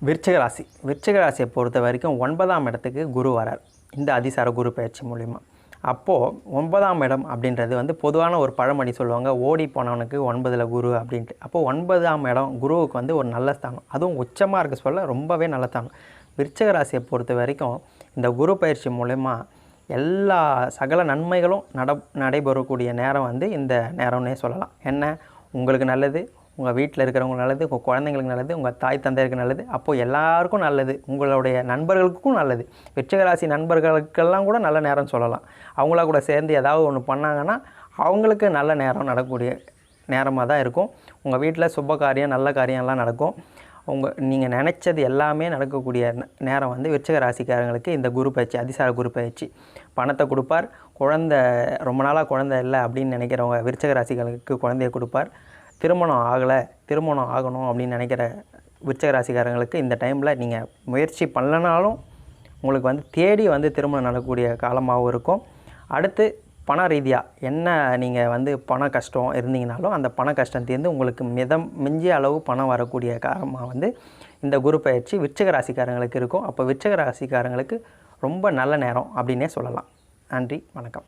விருச்சிக ராசியை பொறுத்த வரைக்கும் 9ஆம் இடத்துக்கு குரு வரார் இந்த அதிசார குரு பயிற்சி மூலிமா. அப்போது 9ஆம் இடம் அப்படின்றது வந்து பொதுவான ஒரு பழமொழி சொல்லுவாங்க, ஓடி போனவனுக்கு 9ல் குரு அப்படின்ட்டு. அப்போது 9ஆம் இடம் குருவுக்கு வந்து ஒரு நல்ல ஸ்தானம், அதுவும் உச்சமாக இருக்க சொல்ல ரொம்பவே நல்ல ஸ்தானம். விருச்சிக ராசியை பொறுத்த வரைக்கும் இந்த குரு பயிற்சி மூலிமா எல்லா சகல நன்மைகளும் நடைபெறக்கூடிய நேரம் வந்து இந்த நேரம்னே சொல்லலாம். என்ன, உங்களுக்கு நல்லது, உங்கள் வீட்டில் இருக்கிறவங்களுக்கு நல்லது, உங்கள் குழந்தைங்களுக்கு நல்லது, உங்கள் தாய் தந்தையருக்கு நல்லது, அப்போது எல்லாருக்கும் நல்லது, உங்களுடைய நண்பர்களுக்கும் நல்லது. விருச்சிக ராசி நண்பர்களுக்கெல்லாம் கூட நல்ல நேரம் சொல்லலாம். அவங்களா கூட சேர்ந்து ஏதாவது ஒன்று பண்ணாங்கன்னா அவங்களுக்கு நல்ல நேரம் நடக்கக்கூடிய நேரமாக தான் இருக்கும். உங்கள் வீட்டில் சுப காரியம் நல்ல காரியம்லாம் நடக்கும். நீங்கள் நினச்சது எல்லாமே நடக்கக்கூடிய நேரம் வந்து விருச்சிக ராசிக்காரங்களுக்கு இந்த குரு பயிற்சி, அதிசார குரு பயிற்சி. பணத்தை கொடுப்பார். ரொம்ப நாளாக குழந்தை இல்லை அப்படின்னு நினைக்கிறவங்க விருச்சிக ராசிகளுக்கு குழந்தைய கொடுப்பார். திருமணம் ஆகணும் அப்படின்னு நினைக்கிற விருச்சிக ராசிக்காரங்களுக்கு இந்த டைமில் நீங்கள் முயற்சி பண்ணலனாலும் உங்களுக்கு வந்து தேடி வந்து திருமணம் நடக்கக்கூடிய காலமாகவும் இருக்கும். அடுத்து பண ரீதியாக என்ன நீங்கள் வந்து பண கஷ்டம் இருந்தீங்கனாலும் அந்த பண கஷ்டம் தீர்ந்து உங்களுக்கு மிஞ்சிய அளவு பணம் வரக்கூடிய காலமாக வந்து இந்த குரு பயிற்சி விருச்சிக ராசிக்காரங்களுக்கு இருக்கும். அப்போ விருச்சிக ராசிக்காரங்களுக்கு ரொம்ப நல்ல நேரம் அப்படின்னே சொல்லலாம். நன்றி, வணக்கம்.